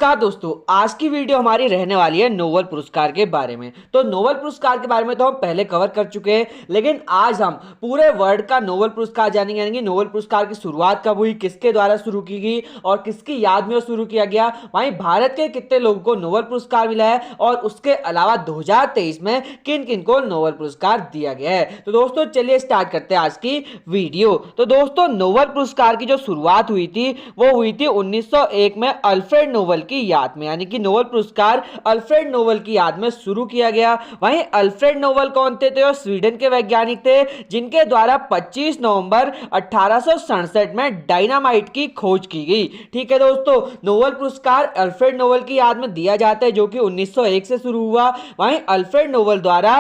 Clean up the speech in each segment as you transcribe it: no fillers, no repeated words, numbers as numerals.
नमस्कार दोस्तों, आज की वीडियो हमारी रहने वाली है नोबेल पुरस्कार के बारे में। तो नोबेल पुरस्कार के बारे में तो हम पहले कवर कर चुके हैं, लेकिन आज हम पूरे वर्ल्ड का नोबेल पुरस्कार जानेंगे। यानी कि नोबेल पुरस्कार की शुरुआत कब हुई, किसके द्वारा शुरू की गई और किसकी याद में शुरू किया गया, वहीं भारत के कितने लोगों को नोबेल पुरस्कार मिला है और उसके अलावा 2023 में किन किन को नोबेल पुरस्कार दिया गया है। तो दोस्तों चलिए स्टार्ट करते हैं आज की वीडियो। तो दोस्तों नोबेल पुरस्कार की जो शुरुआत हुई थी वो हुई थी 1901 में अल्फ्रेड नोबेल की याद में। यानी कि नोबेल पुरस्कार अल्फ्रेड नोबेल की याद में शुरू किया गया। वहीं अल्फ्रेड नोबेल कौन थे? तो स्वीडन के वैज्ञानिक थे, जिनके द्वारा 25 नवंबर 1867 में डायनामाइट की खोज की गई। ठीक है दोस्तों, नोबेल पुरस्कार अल्फ्रेड नोबेल की याद में दिया जाता है, जो कि 1901 से शुरू हुआ। वहीं अल्फ्रेड नोबेल द्वारा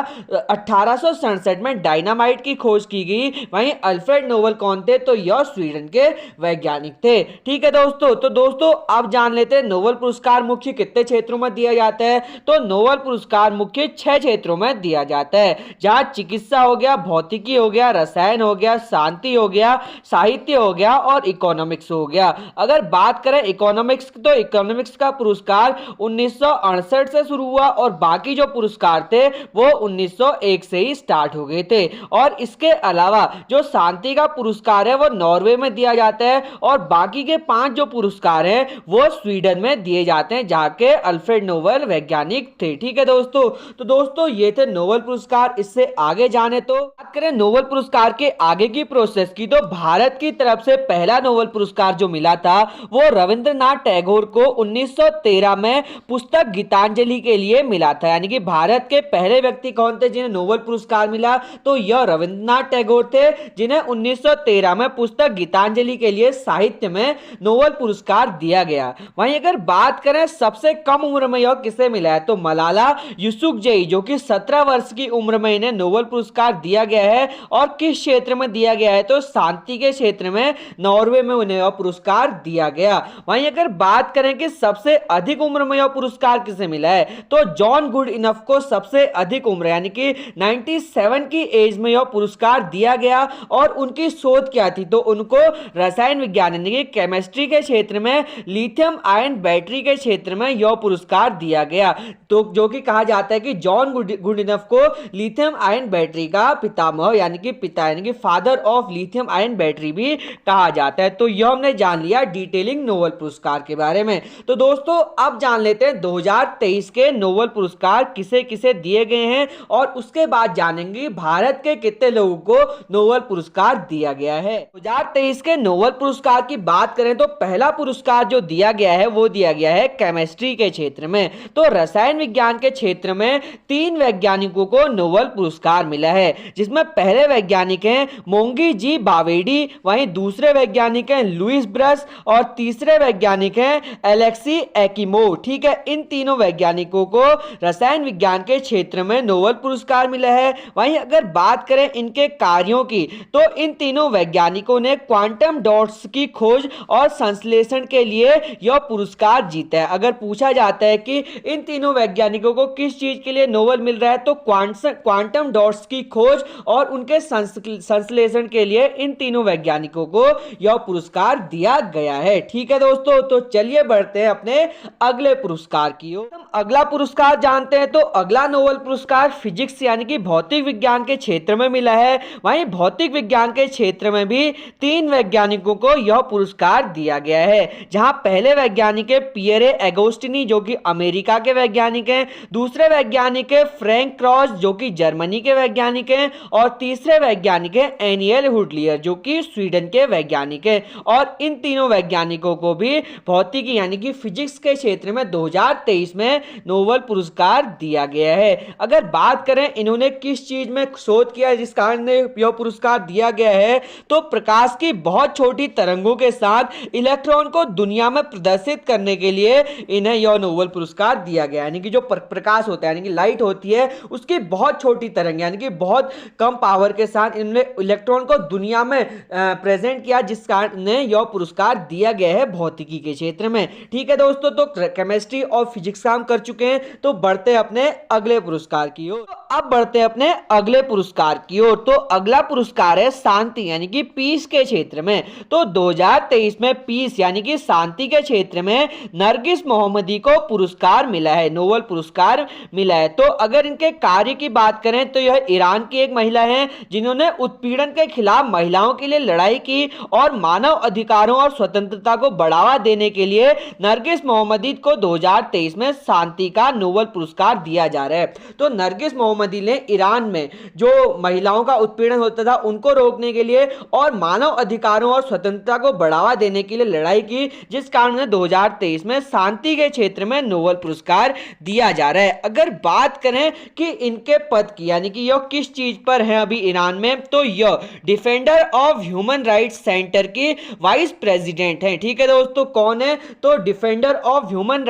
1867 में डायनामाइट की खोज की गई। वहीं अल्फ्रेड नोबेल कौन थे? तो यह स्वीडन के वैज्ञानिक थे। ठीक है दोस्तों, तो दोस्तों अब जान लेते हैं नोबेल पुरस्कार मुख्य कितने क्षेत्रों में दिया जाता है। तो नोबेल पुरस्कार मुख्य 6 क्षेत्रों में दिया जाता है, जहां चिकित्सा हो गया, भौतिकी हो गया, रसायन हो गया, शांति हो गया, साहित्य हो गया और इकोनॉमिक्स हो गया। अगर बात करें इकोनॉमिक्स, तो इकोनॉमिक्स का पुरस्कार 1968 से शुरू हुआ और बाकी जो पुरस्कार थे वो 1901 से ही स्टार्ट हो गए थे। और इसके अलावा जो शांति का पुरस्कार है वो नॉर्वे में दिया जाता है और बाकी के 5 जो पुरस्कार हैं वो स्वीडन में दिए जाते हैं, जहां के अल्फ्रेड नोबेल वैज्ञानिक थे। ठीक है दोस्तों, तो दोस्तों ये थे नोबेल पुरस्कार। इससे आगे जाने तो बात करें नोबेल पुरस्कार के आगे की प्रोसेस की, तो भारत की तरफ से पहला नोबेल पुरस्कार जो मिला था वो रविंद्रनाथ टैगोर को 1913 में पुस्तक गीतांजलि के लिए मिला था। यानी कि भारत के पहले व्यक्ति कौन थे जिन्हें नोबेल पुरस्कार मिला? तो यह रविंद्रनाथ टैगोर थे, जिन्हें 1913 में पुस्तक गीतांजलि के लिए साहित्य में नोबेल पुरस्कार दिया गया। वहीं अगर बात करें सबसे कम उम्र में यह किसे मिला है, तो मलाला यूसुफजई, जो कि 17 वर्ष की उम्र में इन्हें नोबेल पुरस्कार दिया गया है। और किस क्षेत्र में दिया गया है? तो शांति के क्षेत्र में नॉर्वे में उन्हें यह पुरस्कार दिया गया। वहीं अगर बात करें कि सबसे अधिक उम्र में यह पुरस्कार किसे मिला है, तो जॉन गुड इनफ को सबसे अधिक उम्र यानी कि 97 की एज में यह पुरस्कार दिया गया। और उनकी शोध क्या थी? तो उनको रसायन विज्ञान यानी कि केमिस्ट्री के क्षेत्र में लिथियम आयन बैटरी के क्षेत्र में यह पुरस्कार दिया गया। तो जो कि कहा जाता है कि जॉन गुडिनफ को लिथियम आयन बैटरी का पितामह यानी कि पिता यानी कि father of lithium ion battery भी कहा जाता है। तो यह हमने जान लिया डिटेलिंग नोबेल पुरस्कार के बारे में। तो दोस्तों अब जान लेते हैं 2023 के नोबेल पुरस्कार किसे किसे दिए गए हैं और उसके बाद जानेंगे भारत के कितने लोगों को नोबेल पुरस्कार दिया गया है। 2023 के नोबेल पुरस्कार की बात करें तो पहला पुरस्कार जो दिया गया है वो दिया गया है केमिस्ट्री के क्षेत्र में। तो रसायन विज्ञान के क्षेत्र में 3 वैज्ञानिकों को नोबेल पुरस्कार मिला है, जिसमें पहले वैज्ञानिक हैं मोंगी जी बावेडी, वहीं दूसरे वैज्ञानिक हैं लुइस ब्रस और तीसरे वैज्ञानिक हैं एलेक्सी एकिमोव। ठीक है, इन तीनों वैज्ञानिकों को रसायन विज्ञान के क्षेत्र में नोबेल पुरस्कार मिला है। वहीं अगर बात करें इनके कार्यों की, तो इन तीनों वैज्ञानिकों ने क्वांटम डॉट्स की खोज और संश्लेषण के लिए यह पुरस्कार जीता है। अगर पूछा जाता है कि इन तीनों वैज्ञानिकों को किस चीज के लिए नोबेल मिल रहा है, तो क्वांटम डॉट्स की खोज और उनके संश्लेषण के लिए इन तीनों वैज्ञानिकों को यह पुरस्कार दिया गया है। ठीक है दोस्तों, तो चलिए बढ़ते हैं अपने अगले पुरस्कार की ओर। हम अगला पुरस्कार जानते हैं। तो अगला नोबेल पुरस्कार फिजिक्स यानी कि भौतिक विज्ञान के क्षेत्र में मिला है। वहीं भौतिक विज्ञान के क्षेत्र में भी 3 वैज्ञानिकों को यह पुरस्कार दिया गया है, जहां पहले वैज्ञानिक है पियरे एगोस्टिनी, जो कि अमेरिका के वैज्ञानिक हैं। दूसरे वैज्ञानिक है फ्रैंक क्रॉस, जो कि जर्मनी के वैज्ञानिक हैं। और तीसरे वैज्ञानिक है एनियल हुडलियर, जो कि स्वीडन के वैज्ञानिक हैं। और इन तीनों वैज्ञानिकों को भी भौतिकी यानी कि फिजिक्स के क्षेत्र में 2023 में नोबेल पुरस्कार दिया गया है। अगर बात करें इन्होंने किस चीज में शोध किया जिस कारण यह पुरस्कार दिया गया है, तो प्रकाश की बहुत छोटी तरंगों के साथ इलेक्ट्रॉन को दुनिया में प्रदर्शित करने के लिए इन्हें यह नोबेल पुरस्कार दिया गया। यानी कि जो प्रकाश होता है यानी कि लाइट होती है उसकी बहुत छोटी तरंग यानी कि बहुत कम पावर के साथ इन्होंने इलेक्ट्रॉन को दुनिया में प्रेजेंट किया, जिस कारण इन्हें यह पुरस्कार दिया गया है भौतिकी के क्षेत्र में। ठीक है दोस्तों, तो केमिस्ट्री और फिजिक्स काम कर चुके हैं, तो बढ़ते हैं अपने अगले पुरस्कार की ओर। अब बढ़ते हैं अपने अगले पुरस्कार की ओर। तो अगला पुरस्कार है शांति यानी कि पीस के क्षेत्र में। तो 2023 में पीस यानी कि शांति के क्षेत्र में नरगिस मोहम्मदी को पुरस्कार मिला है, नोबेल पुरस्कार मिला है। तो अगर इनके कार्य की बात करें तो यह ईरान की एक महिला है जिन्होंने उत्पीड़न के खिलाफ महिलाओं के लिए लड़ाई की और मानव अधिकारों और स्वतंत्रता को बढ़ावा देने के लिए नरगिस मोहम्मदी को 2023 में शांति का नोबेल पुरस्कार दिया जा रहा है। तो नरगिस मोहम्मदी ने ईरान में जो महिलाओं का उत्पीड़न होता था उनको रोकने के लिए और मानव अधिकारों और स्वतंत्रता को बढ़ावा देने के लिए लड़ाई की, जिस कारण उन्हें 2023 में शांति के क्षेत्र में नोबेल पुरस्कार दिया जा रहा है। अगर बात करें कि इनके पद की, यानी कि यह किस चीज पर है अभी ईरान में, तो यह defender of human rights centre की वाइस प्रेसिडेंट है। ठीक है दोस्तों, कौन है? तो डिफेंडर ऑफ ह्यूमन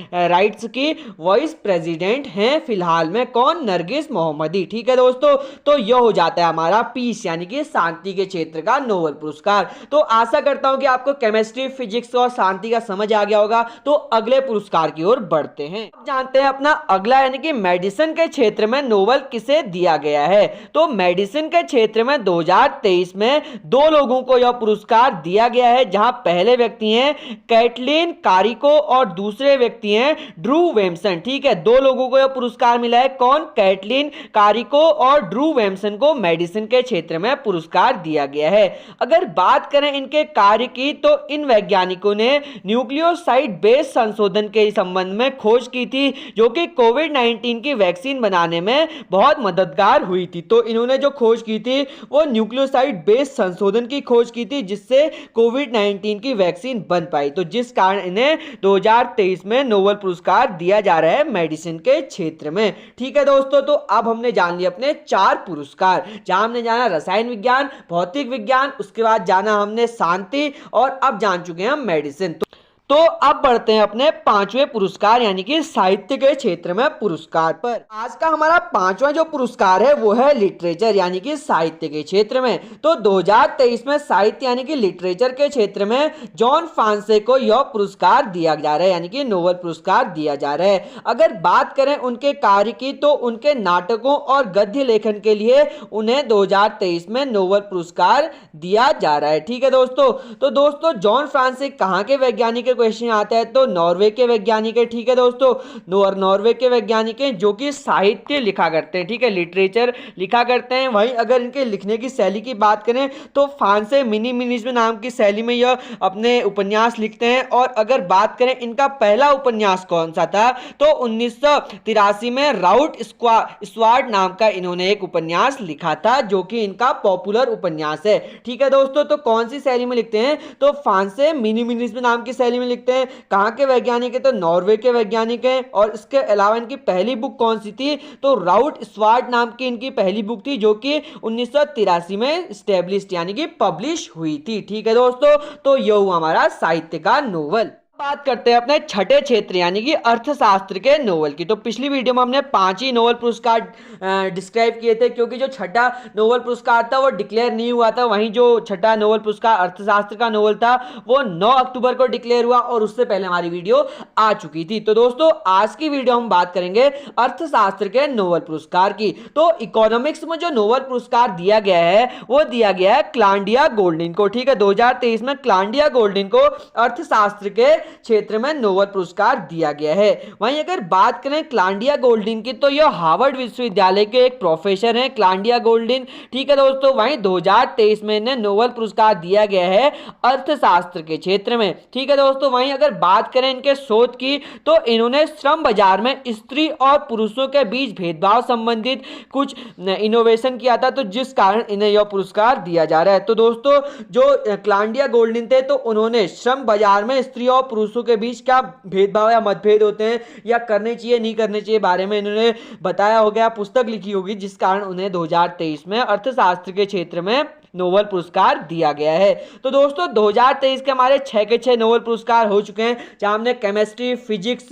राइट्स की वाइस प्रेसिडेंट हैं फिलहाल में, कौन? नरगिस मोहम्मदी। ठीक है दोस्तों, तो यह हो जाता है हमारा पीस यानी कि शांति के क्षेत्र का नोबेल पुरस्कार। तो आशा करता हूं कि आपको केमिस्ट्री, फिजिक्स और शांति का समझ आ गया होगा। तो अगले पुरस्कार की ओर बढ़ते हैं। अब जानते हैं अपना अगला, यानी कि मेडिसिन के क्षेत्र में नोबेल किसे दिया गया है। तो मेडिसिन के क्षेत्र में 2023 में 2 लोगों को यह पुरस्कार दिया गया है, जहां पहले व्यक्ति हैं कैटलिन कारिको और दूसरे व्यक्ति हैं ड्रू वेम्सन। ठीक है, 2 लोगों को यह पुरस्कार मिला है, कौन? कैटलिन कारिको और ड्रू वेम्सन को मेडिसिन के क्षेत्र में पुरस्कार दिया गया है। अगर बात करें इनके कार्य की, तो इन वैज्ञानिकों ने न्यूक्लियोसाइड बेस्ड संशोधन के संबंध में खोज की थी, जो कि कोविड-19 की वैक्सीन बनाने में बहुत मददगार हुई थी। तो इन्होंने जो खोज की थी वो न्यूक्लियोसाइड बेस्ड संशोधन की खोज की थी, जिससे कोविड-19 की वैक्सीन बन पाई। तो जिस कारण इन्हें 2023 में नोबेल पुरस्कार दिया जा रहा है मेडिसिन के क्षेत्र में। ठीक है दोस्तों, तो अब हमने जान लिए अपने 4 पुरस्कार, जहां हमने जाना रसायन विज्ञान, भौतिक विज्ञान, उसके बाद जाना हमने शांति, और अब जान चुके हैं हम मेडिसिन। तो अब बढ़ते हैं अपने 5वें पुरस्कार यानी कि साहित्य के क्षेत्र में पुरस्कार पर। आज का हमारा 5वां जो पुरस्कार है वो है लिटरेचर यानी कि साहित्य के क्षेत्र में। तो 2023 में साहित्य यानी कि लिटरेचर के क्षेत्र में जॉन फ्रांसे को यह पुरस्कार दिया जा रहा है, यानी कि नोबेल पुरस्कार दिया जा रहा है। अगर बात करें उनके कार्य की, तो उनके नाटकों और गद्य लेखन के लिए उन्हें 2023 में नोबेल पुरस्कार दिया जा रहा है। ठीक है दोस्तों, तो दोस्तों जॉन फ्रांसे कहाँ के वैज्ञानिक क्वेश्चन आता है, तो नॉर्वे के वैज्ञानिक है। ठीक है दोस्तों, नॉर्वे के वैज्ञानिक हैं जो कि साहित्य लिखा करते हैं। ठीक है, लिटरेचर लिखा करते हैं। वहीं अगर इनके लिखने की शैली की बात करें तो फ्रांसे मिनिमिलिज्म नाम की शैली में यह अपने उपन्यास लिखते हैं। और अगर बात करें इनका पहला उपन्यास कौन सा था, तो 1983 में राउट स्क्वाड नाम का इन्होंने एक उपन्यास लिखा था, जो कि इनका पॉपुलर उपन्यास है। ठीक है दोस्तों, तो कौन सी शैली में लिखते हैं, तो फ्रांसे मिनिमिलिज्म नाम की शैली में लिखते हैं। कहां के वैज्ञानिक है, तो नॉर्वे के वैज्ञानिक हैं। और इसके अलावा इनकी पहली बुक कौन सी थी, तो राउट स्क्वाड नाम की इनकी पहली बुक थी, जो कि 1983 में स्टैब्लिश्ड यानी कि पब्लिश हुई थी। ठीक है दोस्तों, तो यह हुआ हमारा साहित्य का नोबेल। बात करते हैं अपने छठे क्षेत्र यानी कि अर्थशास्त्र के नोबेल की। तो पिछली वीडियो में हमने 5 ही नोबेल पुरस्कार डिस्क्राइब किए थे, क्योंकि जो छठा नोबेल पुरस्कार था वो डिक्लेयर नहीं हुआ था। वहीं जो छठा नोबेल पुरस्कार अर्थशास्त्र का नोबेल था वो 9 अक्टूबर को डिक्लेयर हुआ, और उससे पहले हमारी वीडियो आ चुकी थी। तो दोस्तों आज की वीडियो हम बात करेंगे अर्थशास्त्र के नोबेल पुरस्कार की। तो इकोनॉमिक्स में जो नोबेल पुरस्कार दिया गया है वो दिया गया है क्लाउडिया गोल्डिन को। ठीक है, 2023 में क्लाउडिया गोल्डिन को अर्थशास्त्र के क्षेत्र में नोबेल पुरस्कार दिया गया है। वहीं अगर बात करें क्लाउडिया गोल्डिन की, तो यह हार्वर्ड विश्वविद्यालय के एक प्रोफेसर हैं क्लाउडिया गोल्डिन। ठीक है दोस्तों, वहीं 2023 में इन्हें नोबेल पुरस्कार दिया गया है अर्थशास्त्र के क्षेत्र में। ठीक है दोस्तों, वहीं अगर बात करें इनके शोध की, तो इन्होंने श्रम बाजार में स्त्री और पुरुषों के बीच भेदभाव संबंधित कुछ इनोवेशन किया था, तो जिस कारण इन्हें यह पुरस्कार दिया जा रहा है। तो दोस्तों जो क्लाउडिया गोल्डिन थे, तो उन्होंने श्रम बाजार में स्त्री और पुरुषों के बीच क्या भेदभाव या मतभेद होते हैं, या करने चाहिए नहीं करने चाहिए, बारे में इन्होंने बताया होगा, पुस्तक लिखी होगी, जिस कारण उन्हें 2023 में अर्थशास्त्र के क्षेत्र में नोबेल पुरस्कार दिया गया है। तो दोस्तों 2023 के हमारे 6 के 6 नोबेल पुरस्कार हो चुके हैं, जहां हमने केमिस्ट्री, फिजिक्स,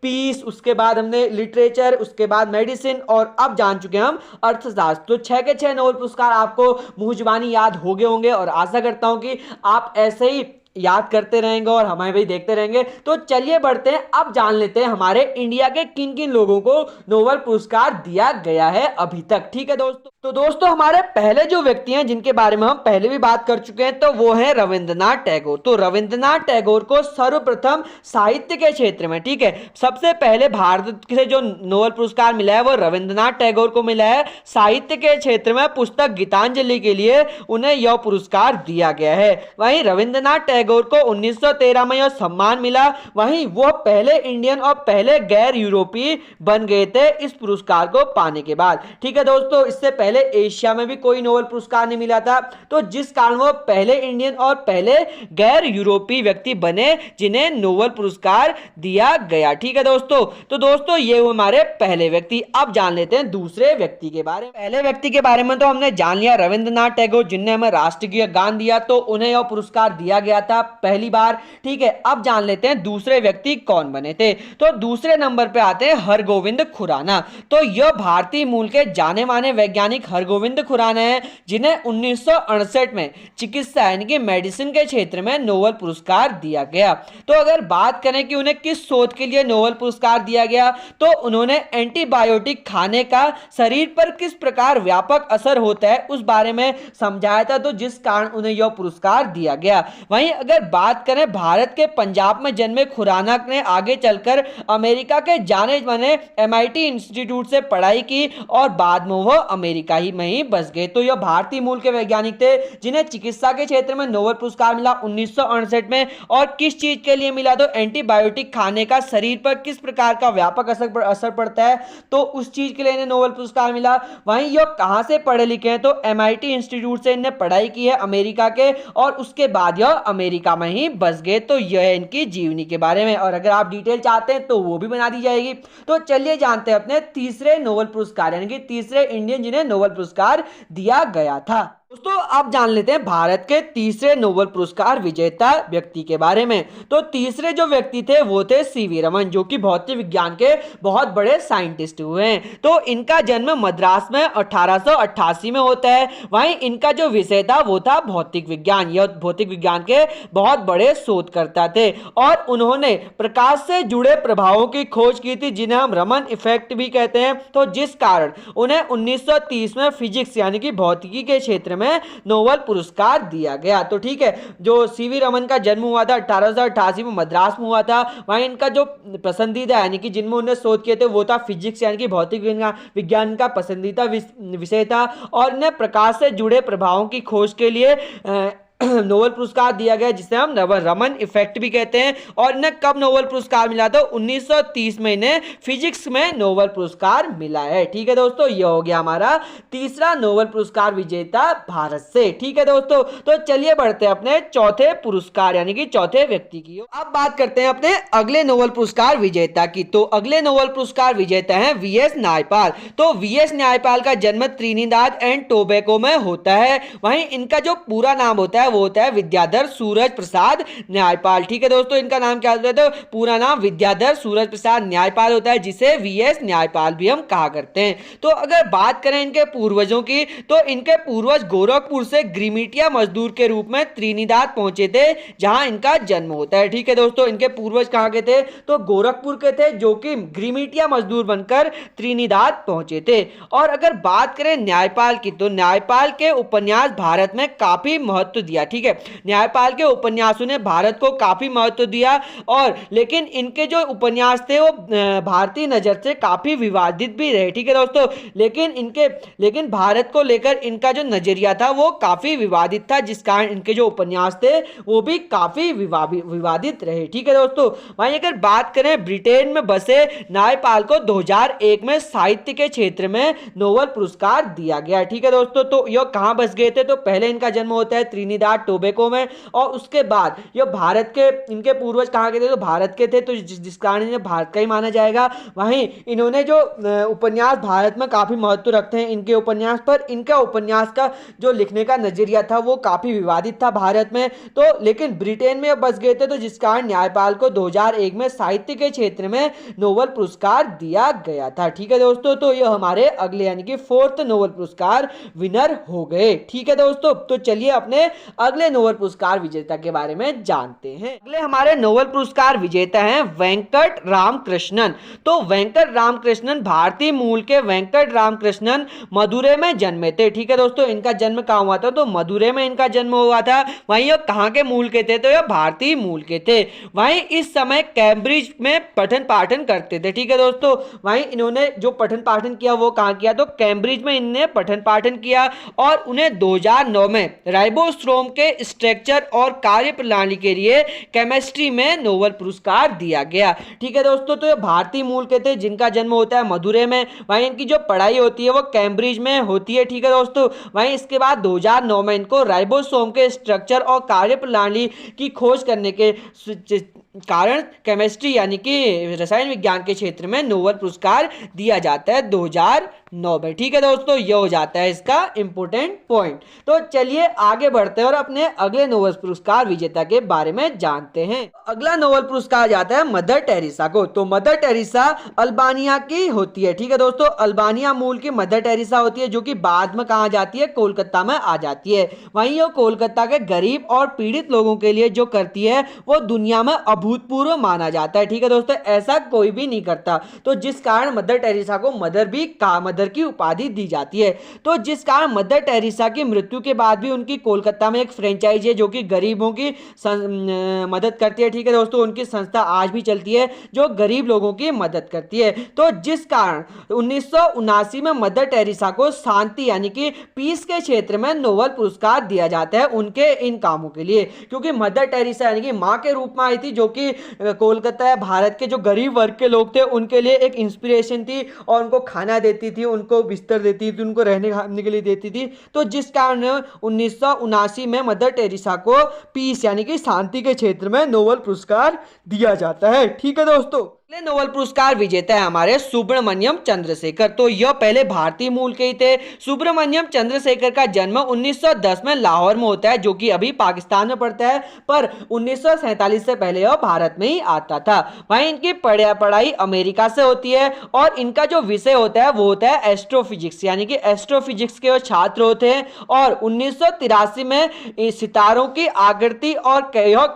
पीस, उसके बाद हमने लिटरेचर, उसके बाद मेडिसिन, और अब जान चुके हैं हम अर्थशास्त्र। तो 6 के 6 नोबेल पुरस्कार आपको मुंह जुबानी याद हो गए होंगे, और आशा करता हूं कि आप ऐसे ही याद करते रहेंगे और हमें भी देखते रहेंगे। तो चलिए बढ़ते हैं, अब जान लेते हैं हमारे इंडिया के किन किन लोगों को नोबेल पुरस्कार दिया गया है अभी तक। ठीक है दोस्तों, तो दोस्तों हमारे पहले जो व्यक्ति हैं जिनके बारे में हम पहले भी बात कर चुके हैं, तो वो है रविंद्रनाथ टैगोर। तो रविंद्रनाथ टैगोर को सर्वप्रथम साहित्य के क्षेत्र में, ठीक है, सबसे पहले भारत से जो नोबेल पुरस्कार मिला है वो रविंद्रनाथ टैगोर को मिला है। साहित्य के क्षेत्र में पुस्तक गीतांजलि के लिए उन्हें यह पुरस्कार दिया गया है। वहीं रविंद्रनाथ टैगोर को 1913 में यह सम्मान मिला। वहीं वो पहले इंडियन और पहले गैर यूरोपीय बन गए थे इस पुरस्कार को पाने के बाद। ठीक है दोस्तों, इससे पहले एशिया में भी कोई नोबेल पुरस्कार नहीं मिला था, तो जिस कारण वो पहले इंडियन और पहले गैर यूरोपीय व्यक्ति बने जिन्हें नोबेल पुरस्कार दिया गया। ठीक है दोस्तों, तो दोस्तों ये हमारे पहले व्यक्ति। अब जान लेते हैं दूसरे व्यक्ति के बारे में। पहले व्यक्ति के बारे में तो हमने जान लिया, रविंद्रनाथ टैगोर, जिन्हें हमें राष्ट्रगीत गान दिया, तो उन्हें यह पुरस्कार दिया गया था पहली बार। ठीक है, अब जान लेते हैं दूसरे व्यक्ति कौन बने थे। तो दूसरे नंबर पे आते हैं हरगोविंद खुराना। तो यह भारतीय मूल के जाने माने वैज्ञानिक हरगोविंद खुराना है, जिन्हें 1968 में चिकित्सा यानी कि मेडिसिन के क्षेत्र में नोबेल पुरस्कार दिया गया। तो अगर बात करें कि उन्हें किस शोध के लिए नोबेल पुरस्कार दिया गया, तो उन्होंने एंटीबायोटिक खाने का शरीर पर किस प्रकार व्यापक असर होता है उस बारे में समझाया था, तो जिस कारण उन्हें यह पुरस्कार दिया गया। वहीं अगर बात करें भारत के पंजाब में जन्मे खुराना ने आगे चलकर अमेरिका के जाने माने MIT इंस्टीट्यूट से पढ़ाई की और बाद में वह अमेरिका ही में ही बस गए। तो यह भारतीय मूल के वैज्ञानिक थे जिन्हें चिकित्सा के क्षेत्र में नोबेल पुरस्कार मिला 1968 में। और किस चीज के लिए मिला, तो एंटीबायोटिक खाने का शरीर पर किस प्रकार का व्यापक असर पड़ता है, तो उस चीज के लिए इन्हें नोबेल पुरस्कार मिला। वहीं यह कहां से पढ़े लिखे हैं, तो MIT इंस्टीट्यूट से इन्हें पढ़ाई की है अमेरिका के, और उसके बाद यह अमेरिका में ही बस गए। तो यह है इनकी जीवनी के बारे में, और अगर आप डिटेल चाहते हैं तो वो भी बना दी जाएगी। तो चलिए जानते हैं अपने तीसरे नोबेल पुरस्कार यानी कि तीसरे इंडियन जिन्हें नोबेल पुरस्कार दिया गया था। दोस्तों आप जान लेते हैं भारत के तीसरे नोबेल पुरस्कार विजेता व्यक्ति के बारे में। तो तीसरे जो व्यक्ति थे वो थे सीवी रमन, जो कि भौतिक विज्ञान के बहुत बड़े साइंटिस्ट हुए हैं। तो इनका जन्म मद्रास में 1888 में होता है। वहीं इनका जो विषय था वो था भौतिक विज्ञान। यह भौतिक विज्ञान के बहुत बड़े शोधकर्ता थे और उन्होंने प्रकाश से जुड़े प्रभावों की खोज की थी, जिन्हें हम रमन इफेक्ट भी कहते हैं। तो जिस कारण उन्हें 1930 में फिजिक्स यानी कि भौतिकी के क्षेत्र में नोबेल पुरस्कार दिया गया। तो ठीक है, जो सीवी रमन का जन्म हुआ था 1888 में मद्रास में हुआ था। वहीं इनका जो पसंदीदा यानी कि जिनमें उन्होंने शोध किए थे वो था फिजिक्स यानी कि भौतिक विज्ञान का पसंदीदा विषय था, और इन्हें प्रकाश से जुड़े प्रभावों की खोज के लिए नोबेल पुरस्कार दिया गया, जिसे हम रमन इफेक्ट भी कहते हैं। और इन्हें कब नोबेल पुरस्कार मिला था, 1930 में इन्हें फिजिक्स में नोबेल पुरस्कार मिला है। ठीक है दोस्तों, यह हो गया हमारा तीसरा नोबेल पुरस्कार विजेता भारत से। ठीक है दोस्तों, तो चलिए बढ़ते हैं अपने चौथे पुरस्कार यानी कि चौथे व्यक्ति की। अब बात करते हैं अपने अगले नोबेल पुरस्कार विजेता की। तो अगले नोबेल पुरस्कार विजेता है VS न्यायपाल। तो VS न्यायपाल का जन्म त्रिनिदाद एंड टोबैगो में होता है। वहीं इनका जो पूरा नाम होता है वो होता है विद्याधर सूरज प्रसाद न्यायपाल। ठीक है दोस्तों, इनका नाम क्या होता है, तो पूरा नाम विद्याधर सूरज प्रसाद न्यायपाल होता है, जिसे VS न्यायपाल भी हम कहा करते हैं। तो अगर बात करें इनके पूर्वजों की, तो इनके पूर्वज गोरखपुर से ग्रिमिटिया मजदूर के रूप में त्रिनिदाद पहुंचे थे, जहां इनका जन्म होता है। ठीक है दोस्तों, इनके पूर्वज कहां के थे, तो गोरखपुर के थे, जो कि ग्रिमिटिया मजदूर बनकर त्रिनिदाद पहुंचे थे। और अगर बात करें न्यायपाल की, तो न्यायपाल के उपन्यास भारत में काफी महत्व दिया। ठीक है, न्यायपाल के उपन्यासों ने भारत को काफी महत्व दिया, और लेकिन इनके जो उपन्यास थे वो भारतीय नजर से काफी विवादित भी रहे। ठीक है दोस्तों, लेकिन भारत को लेकर इनका जो नजरिया था वो काफी विवादित था, जिस कारण इनके जो उपन्यास थे वो भी काफी विवादित रहे। ठीक है दोस्तों, वहीं अगर बात करें ब्रिटेन में बसे न्यायपाल को 2001 में साहित्य के क्षेत्र में नोबेल पुरस्कार दिया गया। ठीक है दोस्तों, तो यह कहां बस गए थे, तो पहले इनका जन्म होता है त्रिनिदाद टोबैगो में, और उसके बाद ये भारत के, इनके पूर्वज कहां के थे, तो भारत के थे, तो जिस कारण इन्हें भारत का ही माना जाएगा। वहीं इन्होंने जो उपन्यास भारत में काफी महत्व रखते हैं इनके उपन्यास पर, इनका उपन्यास का जो लिखने का नजरिया था वो काफी विवादित था भारत में। तो लेकिन ब्रिटेन में बस गए थे, तो जिस कारण न्यायपाल को 2001 में साहित्य के क्षेत्र में नोबेल पुरस्कार दिया गया था। ठीक है दोस्तों, तो ये हमारे अगले यानी कि फोर्थ नोबेल पुरस्कार विनर हो गए। ठीक है दोस्तों, तो चलिए अपने अगले नोबेल पुरस्कार विजेता के बारे में जानते हैं। अगले हमारे नोबेल पुरस्कार विजेता हैं वेंकट रामकृष्णन। तो वेंकट रामकृष्णन भारतीय मूल के वेंकट रामकृष्णन मदुरै में जन्मे थे। ठीक है दोस्तों, इनका जन्म कहाँ हुआ था? तो मदुरै में इनका जन्म हुआ था। वहीं ये कहाँ के मूल के थे? तो ये भारतीय मूल के थे। वहीं इस समय कैम्ब्रिज में पठन पाठन करते थे। ठीक है दोस्तों, वहीं इन्होंने जो पठन पाठन किया वो कहाँ किया? तो कैम्ब्रिज में इन्होंने पठन पाठन किया और उन्हें 2009 में राइबोसोम के स्ट्रक्चर और कार्य प्रणाली के लिए केमिस्ट्री में नोबेल पुरस्कार दिया गया। ठीक है दोस्तों, तो ये भारतीय मूल के थे जिनका जन्म होता है मदुरै में, वहीं इनकी जो पढ़ाई होती है वो कैम्ब्रिज में होती है। ठीक है दोस्तों, वहीं इसके बाद 2009 में इनको राइबोसोम के स्ट्रक्चर और कार्य प्रणाली की खोज करने के कारण केमिस्ट्री यानी कि रसायन विज्ञान के क्षेत्र में नोबेल पुरस्कार दिया जाता है 2009 में। ठीक है दोस्तों, यह हो जाता है इसका इंपॉर्टेंट पॉइंट। तो चलिए आगे बढ़ते हैं और अपने अगले नोबेल पुरस्कार विजेता के बारे में जानते हैं। अगला नोबेल पुरस्कार जाता है मदर टेरेसा को। तो मदर टेरेसा अल्बानिया की होती है। ठीक है दोस्तों, अल्बानिया मूल की मदर टेरेसा होती है, जो कि बाद में कहाँ जाती है? कोलकाता में आ जाती है। वहीं वो कोलकाता के गरीब और पीड़ित लोगों के लिए जो करती है वो दुनिया में अभूतपूर्व माना जाता है। ठीक है दोस्तों, ऐसा कोई भी नहीं करता, तो जिस कारण मदर टेरेसा को मदर की उपाधि दी जाती है। तो जिस कारण मदर टेरेसा की मृत्यु के बाद भी उनकी कोलकाता में एक फ्रेंचाइजी है जो कि गरीबों की मदद करती है। ठीक है दोस्तों, उनकी संस्था आज भी चलती है जो गरीब लोगों की मदद करती है। तो जिस कारण 1979 में मदर टेरेसा को शांति यानी कि पीस के क्षेत्र में नोबेल पुरस्कार दिया जाता है उनके इन कामों के लिए, क्योंकि मदर टेरेसा यानी कि मां के रूप में आई थी, जो कि कोलकाता भारत के जो गरीब वर्ग के लोग थे उनके लिए एक इंस्पिरेशन थी और उनको खाना देती थी, उनको बिस्तर देती थी, उनको रहने खाने के लिए देती थी। तो जिस कारण 1979 में मदर टेरेसा को पीस यानी कि शांति के क्षेत्र में नोबेल पुरस्कार दिया जाता है। ठीक है दोस्तों, नोबेल पुरस्कार विजेता है हमारे सुब्रमण्यम चंद्रशेखर। तो यह पहले भारतीय मूल के ही थे। सुब्रमण्यम चंद्रशेखर का जन्म 1910 में लाहौर में होता है, जो कि अभी पाकिस्तान में पड़ता है, पर 1947 से पहले यह भारत में ही आता था। वहीं इनकी पढ़ाई अमेरिका से होती है और इनका जो विषय होता है वो होता है एस्ट्रोफिजिक्स, यानी कि एस्ट्रोफिजिक्स के छात्र होते हैं। और 1983 में सितारों की आकृति और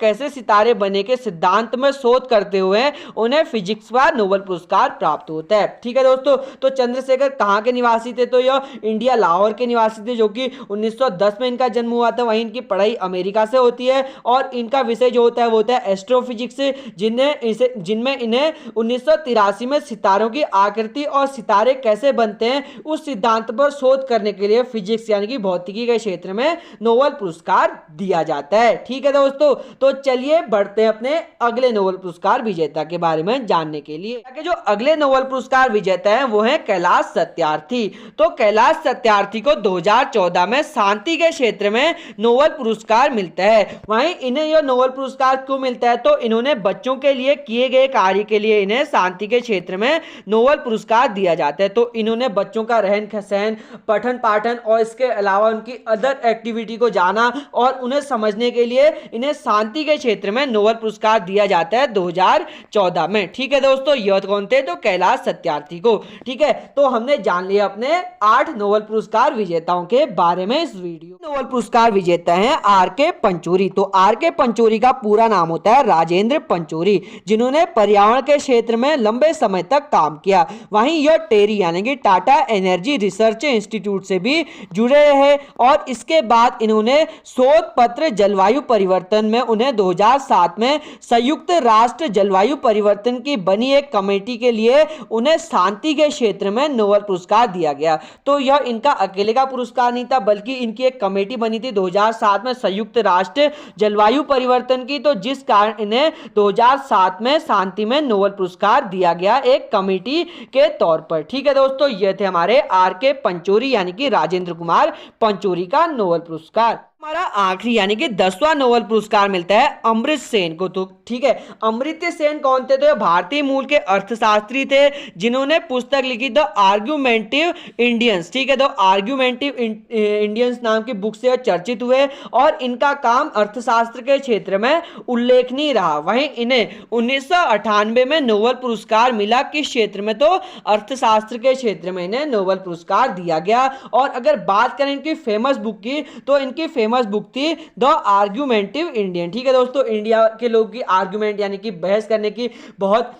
कैसे सितारे बने के सिद्धांत में शोध करते हुए उन्हें फिजिक्स का नोबेल पुरस्कार प्राप्त होता है। ठीक है दोस्तों, तो चंद्रशेखर कहाँ के निवासी थे? तो यह इंडिया लाहौर के निवासी थे, जो कि 1910 में इनका जन्म हुआ था। वहीं इनकी पढ़ाई अमेरिका से होती है और इनका विषय जो होता है वो होता है एस्ट्रोफिजिक्स, जिनमें इन्हें 1983 में सितारों की आकृति और सितारे कैसे बनते हैं उस सिद्धांत पर शोध करने के लिए फिजिक्स यानी कि भौतिकी के क्षेत्र में नोबेल पुरस्कार दिया जाता है। ठीक है दोस्तों, तो चलिए बढ़ते हैं अपने अगले नोबेल पुरस्कार विजेता के बारे में जानने के लिए। जो अगले नोबेल पुरस्कार विजेता हैं वो हैं कैलाश सत्यार्थी। तो कैलाश सत्यार्थी को 2014 में शांति के क्षेत्र में नोबेल पुरस्कार मिलता है। वहीं इन्हें यह नोबेल पुरस्कार क्यों मिलता है? तो इन्होंने बच्चों के लिए किए गए कार्य के लिए इन्हें शांति के क्षेत्र में नोबेल पुरस्कार दिया जाता है। तो इन्होंने बच्चों का रहन सहन, पठन पाठन और इसके अलावा उनकी अदर एक्टिविटी को जाना और उन्हें समझने के लिए इन्हें शांति के क्षेत्र में नोबेल पुरस्कार दिया जाता है 2014 में। ठीक है दोस्तों, यह कौन थे? तो कैलाश सत्यार्थी को। ठीक है, तो हमने जान लिया अपने 8 नोबेल पुरस्कार विजेताओं के बारे में इस वीडियो। नोबेल पुरस्कार विजेता हैं आर.के. पंचोरी। तो आर.के. पंचोरी का पूरा नाम होता है राजेंद्र पंचोरी, जिन्होंने पर्यावरण के क्षेत्र में लंबे समय तक काम किया। वहीं यह टेरी यानी कि टाटा एनर्जी रिसर्च इंस्टीट्यूट से भी जुड़े रहे और इसके बाद इन्होंने शोध पत्र जलवायु परिवर्तन में उन्हें 2007 में संयुक्त राष्ट्र जलवायु परिवर्तन की बनी एक कमेटी के लिए उन्हें शांति के क्षेत्र में नोबेल पुरस्कार दिया गया। तो यह इनका अकेले का पुरस्कार नहीं था, बल्कि इनकी एक कमेटी बनी थी 2007 में संयुक्त राष्ट्र जलवायु परिवर्तन की, तो जिस कारण इन्हें 2007 में शांति में नोबेल पुरस्कार दिया गया एक कमेटी के तौर पर। ठीक है दोस्तों, यह थे हमारे आर.के. पंचोरी यानी कि राजेंद्र कुमार पंचोरी का नोबेल पुरस्कार। हमारा आखिरी यानी कि 10वां नोबेल पुरस्कार मिलता है अमर्त्य सेन को। तो ठीक है, अमर्त्य सेन कौन थे? तो ये भारतीय मूल के अर्थशास्त्री थे जिन्होंने पुस्तक लिखी द आर्ग्यूमेंटिव इंडियंस। ठीक है, तो आर्ग्यूमेंटिव इंडियंस नाम की बुक से चर्चित हुए और इनका काम अर्थशास्त्र के क्षेत्र में उल्लेखनीय रहा। वहीं इन्हें 1998 में नोबेल पुरस्कार मिला। किस क्षेत्र में? तो अर्थशास्त्र के क्षेत्र में इन्हें नोबेल पुरस्कार दिया गया। और अगर बात करें इनकी फेमस बुक की, तो इनकी फेमस फेमस बुक थी द आर्ग्यूमेंटिव इंडियन। ठीक है दोस्तों, इंडिया के लोग की आर्ग्यूमेंट यानी कि बहस करने की बहुत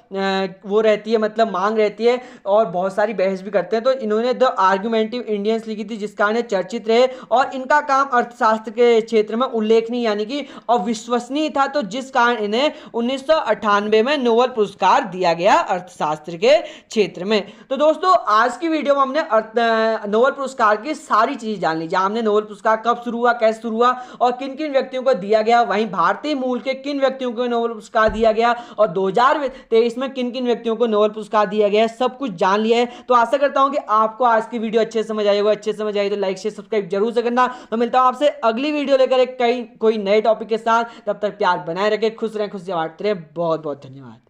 वो रहती है, मतलब मांग रहती है और बहुत सारी बहस भी करते हैं। तो इन्होंने द आर्ग्यूमेंटिव इंडियंस लिखी थी, जिस कारण चर्चित रहे और इनका काम अर्थशास्त्र के क्षेत्र में उल्लेखनीय यानी कि अविश्वसनीय था, तो जिस कारण इन्हें 1998 में नोबेल पुरस्कार दिया गया अर्थशास्त्र के क्षेत्र में। तो दोस्तों आज की वीडियो में हमने नोबेल पुरस्कार की सारी चीज जान ली, जहां हमने नोबेल पुरस्कार कब शुरू हुआ, कैसे शुरू हुआ और किन किन व्यक्तियों को दिया गया, वहीं भारतीय मूल के किन व्यक्तियों को नोबेल पुरस्कार दिया गया और 2023 में किन किन व्यक्तियों को नोबेल पुरस्कार दिया गया, सब कुछ जान लिया है। तो आशा करता हूं कि आपको आज की वीडियो अच्छे समझ आई होगी। अच्छे समझ आई तो लाइक शेयर सब्सक्राइब जरूर से करना। तो मिलता हूं आपसे अगली वीडियो लेकर एक कोई नए टॉपिक के साथ। तब तक प्यार बनाए रखें, खुश रहें, खुशियां बांटते रहें। बहुत बहुत धन्यवाद।